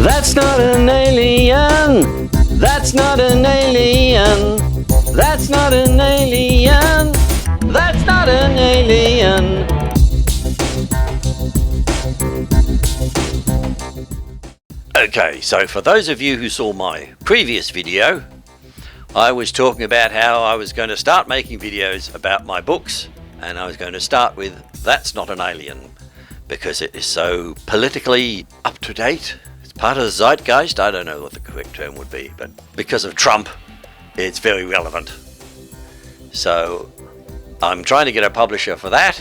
That's not an alien. That's not an alien. That's not an alien. That's not an alien. Okay, so for those of you who saw my previous video, I was talking about how I was going to start making videos about my books, and I was going to start with That's Not an Alien, because it is so politically up to date. It's part of the zeitgeist. I don't know what the correct term would be, but because of Trump, it's very relevant. So I'm trying to get a publisher for that.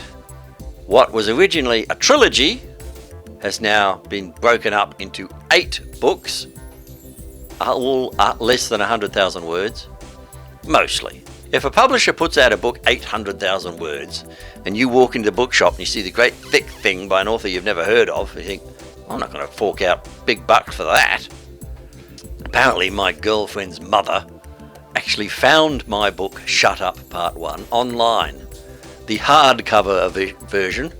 What was originally a trilogy has now been broken up into 8 books, all less than 100,000 words, mostly. If a publisher puts out a book 800,000 words, and you walk into the bookshop and you see the great thick thing by an author you've never heard of, you think, I'm not going to fork out big bucks for that. Apparently my girlfriend's mother actually found my book Shut Up Part 1 online, the hardcover version,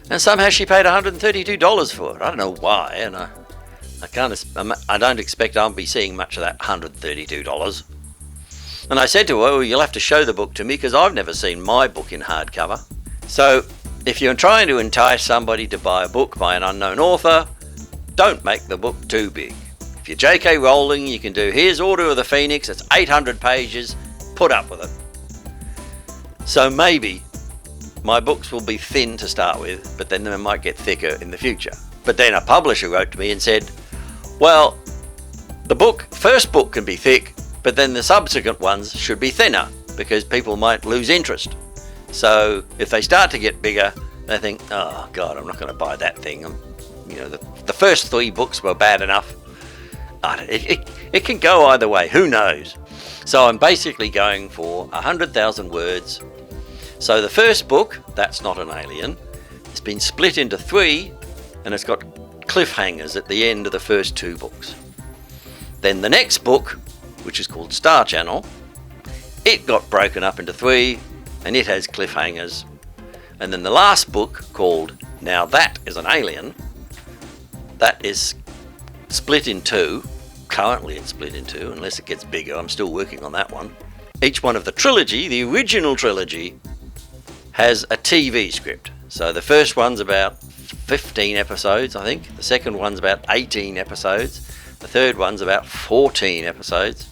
and somehow she paid $132 for it. I don't know why, and I don't expect I'll be seeing much of that $132. And I said to her, well, you'll have to show the book to me because I've never seen my book in hardcover. So if you're trying to entice somebody to buy a book by an unknown author, don't make the book too big. If you're J.K. Rowling, you can do, here's Order of the Phoenix, it's 800 pages, put up with it. So maybe my books will be thin to start with, but then they might get thicker in the future. But then a publisher wrote to me and said, well, the first book can be thick, but then the subsequent ones should be thinner because people might lose interest. So if they start to get bigger, they think, oh God, I'm not going to buy that thing. The first 3 books were bad enough. It can go either way, who knows? So I'm basically going for 100,000 words. So the first book, That's Not an Alien, has been split into 3, and it's got cliffhangers at the end of the first 2 books. Then the next book, which is called Star Channel, it got broken up into 3, and it has cliffhangers. And then the last book, called Now That Is an Alien, that is split in 2. Currently it's split in 2, unless it gets bigger. I'm still working on that one. Each one of the trilogy, the original trilogy, has a TV script. So the first one's about 15 episodes, I think. The second one's about 18 episodes. The third one's about 14 episodes.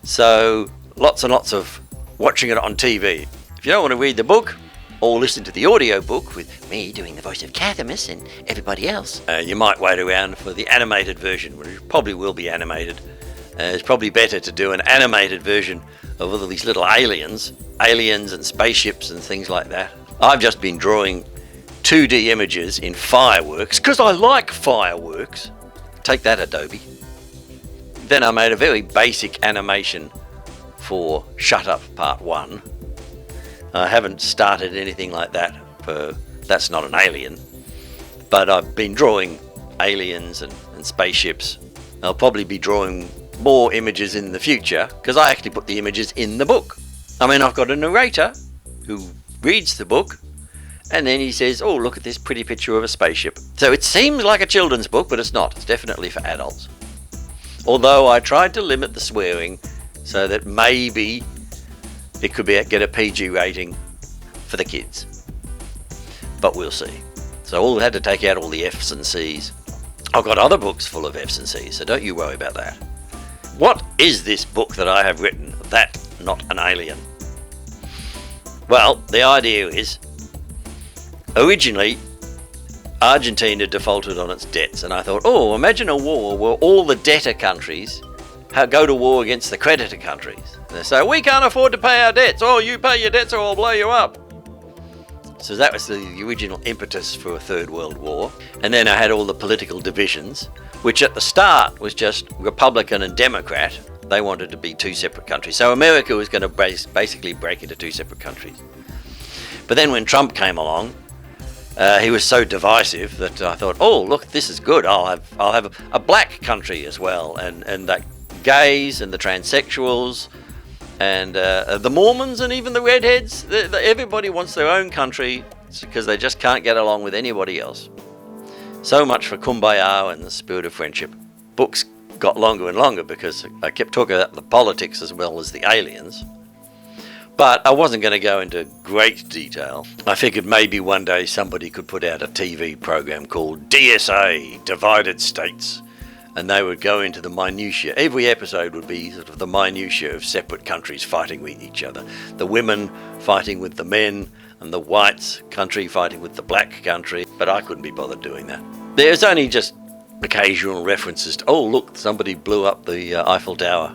So lots and lots of watching it on TV. If you don't want to read the book or listen to the audio book with me doing the voice of Cathamus and everybody else, you might wait around for the animated version, which probably will be animated. It's probably better to do an animated version of all of these little aliens and spaceships and things like that. I've just been drawing 2D images in fireworks because I like fireworks. Take that, Adobe. Then I made a very basic animation for Shut Up Part 1. I haven't started anything like that for That's Not an Alien, but I've been drawing aliens and spaceships. I'll probably be drawing more images in the future because I actually put the images in the book. I mean, I've got a narrator who reads the book and then he says, oh, look at this pretty picture of a spaceship. So it seems like a children's book, but it's not. It's definitely for adults. Although I tried to limit the swearing so that maybe it could get a PG rating for the kids. But we'll see. So I had to take out all the F's and C's. I've got other books full of F's and C's, so don't you worry about that. What is this book that I have written, That's Not an Alien? Well, the idea is, originally, Argentina defaulted on its debts, and I thought, oh, imagine a war where all the debtor countries go to war against the creditor countries. And they say, we can't afford to pay our debts. Oh, you pay your debts or I'll blow you up. So that was the original impetus for a Third World War. And then I had all the political divisions, which at the start was just Republican and Democrat. They wanted to be 2 separate countries. So America was going to basically break into 2 separate countries. But then when Trump came along, he was so divisive that I thought, oh, look, this is good. I'll have a black country as well, and that gays and the transsexuals and the Mormons and even the redheads. Everybody wants their own country because they just can't get along with anybody else. So much for Kumbaya and the spirit of friendship. Books got longer and longer because I kept talking about the politics as well as the aliens. But I wasn't going to go into great detail. I figured maybe one day somebody could put out a TV program called DSA, Divided States, and they would go into the minutiae. Every episode would be sort of the minutiae of separate countries fighting with each other. The women fighting with the men, and the whites country fighting with the black country. But I couldn't be bothered doing that. There's only just occasional references to, oh look, somebody blew up the Eiffel Tower,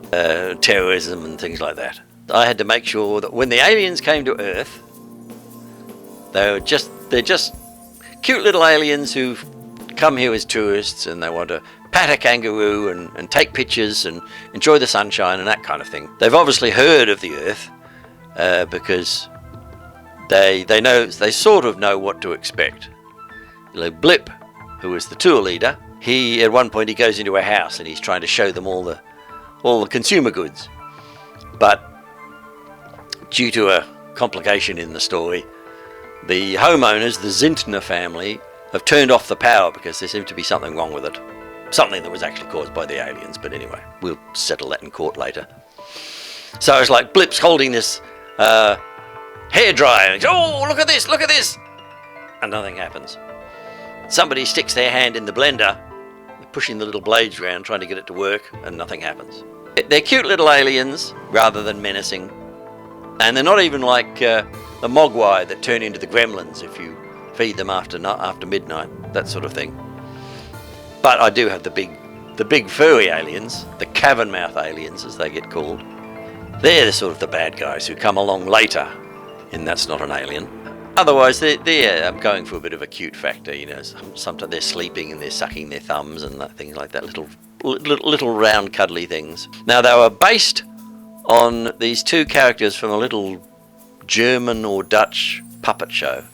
terrorism and things like that. I had to make sure that when the aliens came to Earth, they're just cute little aliens who've come here as tourists and they want to pat a kangaroo and take pictures and enjoy the sunshine and that kind of thing. They've obviously heard of the Earth because they sort of know what to expect. Blip, who was the tour leader, at one point he goes into a house and he's trying to show them all the consumer goods. But due to a complication in the story, the homeowners, the Zintner family, have turned off the power because there seemed to be something wrong with it. Something that was actually caused by the aliens, but anyway, we'll settle that in court later. So it's like Blip's holding this hairdryer and goes, oh, look at this, and nothing happens. Somebody sticks their hand in the blender, pushing the little blades around, trying to get it to work, and nothing happens. They're cute little aliens, rather than menacing, and they're not even like the mogwai that turn into the gremlins if you feed them after midnight, that sort of thing. But I do have the big furry aliens, the cavern mouth aliens as they get called. They're the sort of the bad guys who come along later in That's Not an Alien. Otherwise, they're going for a bit of a cute factor, you know. Sometimes they're sleeping and they're sucking their thumbs and things like that, little round cuddly things. Now, they were based on these two characters from a little German or Dutch puppet show.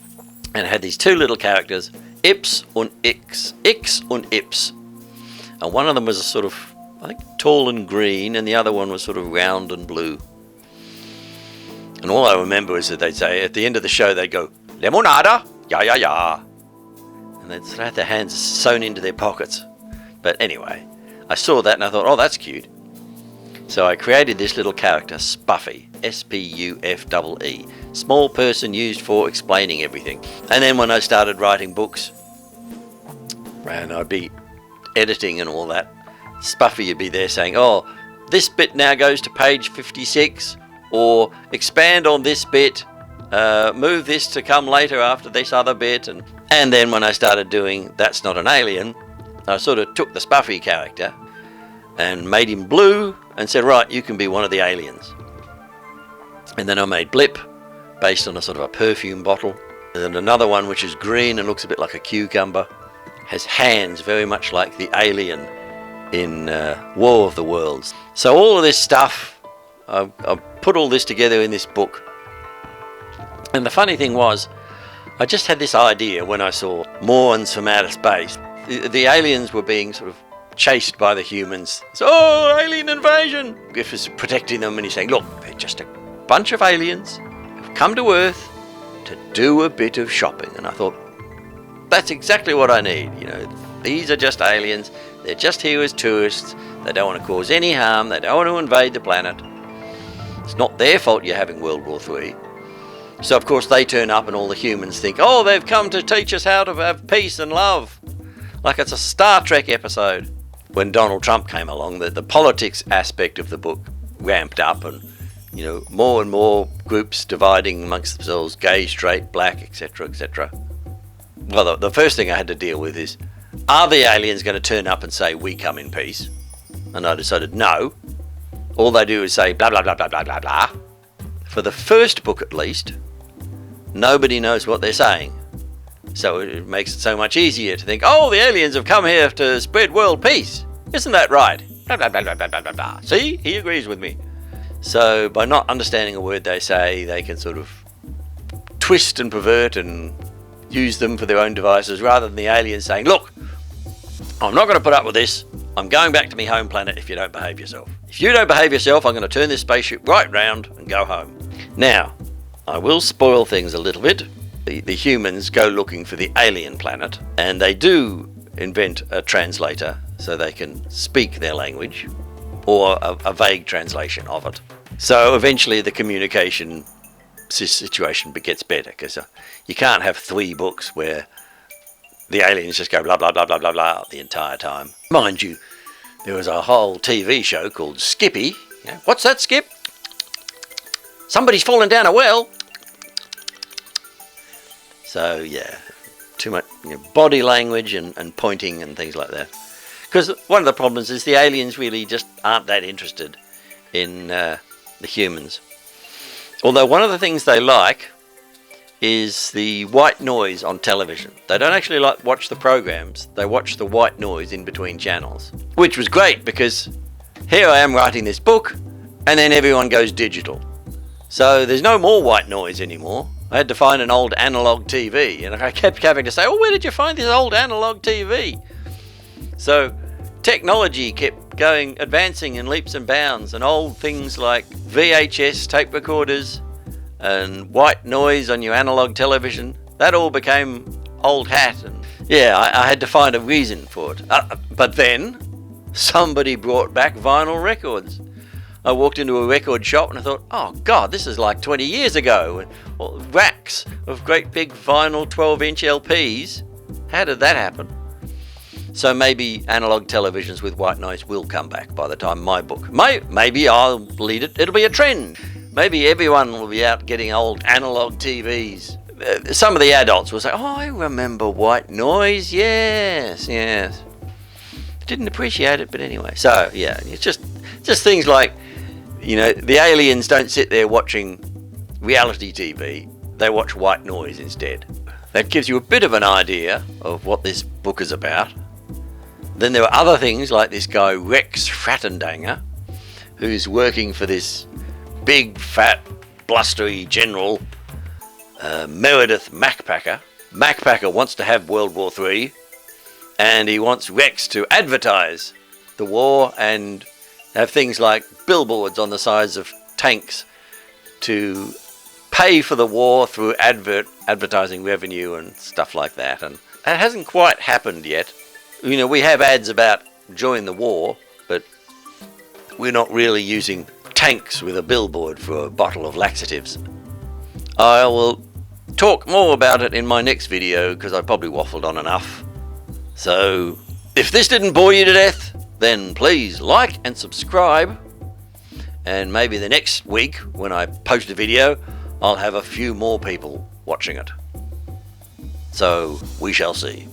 And it had these two little characters, Ips und Ix und Ips. And one of them was a sort of, I think, tall and green, and the other one was sort of round and blue. And all I remember is that they'd say, at the end of the show, they'd go, Limonada, ya ya ya. And they'd have their hands sewn into their pockets. But anyway, I saw that and I thought, oh, that's cute. So I created this little character, Spuffy, S-P-U-F-E-E. Small person used for explaining everything. And then when I started writing books, and I'd be editing and all that, Spuffy would be there saying, oh, this bit now goes to page 56, or expand on this bit, move this to come later after this other bit. And then when I started doing That's Not an Alien, I sort of took the Spuffy character and made him blue and said, right, you can be one of the aliens. And then I made Blip, based on a sort of a perfume bottle. And then another one which is green and looks a bit like a cucumber, has hands very much like the alien in War of the Worlds. So all of this stuff, I put all this together in this book. And the funny thing was, I just had this idea when I saw Morons from outer space. The aliens were being sort of chased by the humans. So, oh, alien invasion! Griff is protecting them and he's saying, look, they're just a bunch of aliens who've come to Earth to do a bit of shopping. And I thought, that's exactly what I need. You know, these are just aliens. They're just here as tourists. They don't want to cause any harm. They don't want to invade the planet. It's not their fault you're having World War III. So, of course, they turn up and all the humans think, oh, they've come to teach us how to have peace and love. Like it's a Star Trek episode. When Donald Trump came along, the politics aspect of the book ramped up and, you know, more and more groups dividing amongst themselves, gay, straight, black, etc., etc. Well, the first thing I had to deal with is, are the aliens going to turn up and say, we come in peace? And I decided, no. All they do is say, blah, blah, blah, blah, blah, blah, blah. For the first book, at least, nobody knows what they're saying. So it makes it so much easier to think, oh, the aliens have come here to spread world peace. Isn't that right? Blah, blah, blah, blah, blah, blah, blah. See? He agrees with me. So by not understanding a word they say, they can sort of twist and pervert and use them for their own devices, rather than the aliens saying, look, I'm not going to put up with this. I'm going back to my home planet if you don't behave yourself. If you don't behave yourself, I'm going to turn this spaceship right round and go home. Now, I will spoil things a little bit. The humans go looking for the alien planet, and they do invent a translator so they can speak their language, or a vague translation of it. So eventually the communication situation gets better, because you can't have 3 books where the aliens just go blah blah blah blah blah blah the entire time. Mind you, there was a whole TV show called Skippy. You know, what's that, Skip? Somebody's fallen down a well. So yeah, too much body language and pointing and things like that. Because one of the problems is the aliens really just aren't that interested in the humans. Although one of the things they like is the white noise on television. They don't actually watch the programs, they watch the white noise in between channels. Which was great, because here I am writing this book and then everyone goes digital. So there's no more white noise anymore. I had to find an old analog TV, and I kept having to say, oh, where did you find this old analog TV? So technology kept advancing in leaps and bounds, and old things like VHS tape recorders and white noise on your analog television, that all became old hat. And yeah, I had to find a reason for it. But then somebody brought back vinyl records. I walked into a record shop and I thought, oh God, this is like 20 years ago. And racks of great big vinyl 12-inch LPs. How did that happen? So maybe analog televisions with white noise will come back by the time my book. Maybe I'll lead it. It'll be a trend. Maybe everyone will be out getting old analog TVs. Some of the adults will say, oh, I remember white noise. Yes. Didn't appreciate it, but anyway. So yeah, it's just things like, the aliens don't sit there watching reality TV. They watch white noise instead. That gives you a bit of an idea of what this book is about. Then there are other things like this guy Rex Frattendanger, who's working for this big, fat, blustery general, Meredith Macpacker. Macpacker wants to have World War III, and he wants Rex to advertise the war and have things like billboards on the sides of tanks to pay for the war through advertising revenue and stuff like that. And it hasn't quite happened yet. We have ads about join the war, but we're not really using tanks with a billboard for a bottle of laxatives. I will talk more about it in my next video, because I probably waffled on enough. So if this didn't bore you to death, then please like and subscribe, and maybe the next week when I post a video I'll have a few more people watching it. So we shall see.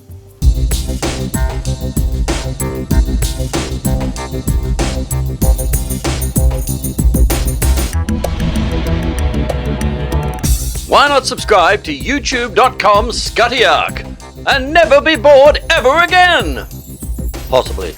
Why not subscribe to youtube.com/ScuttyArk and never be bored ever again? Possibly.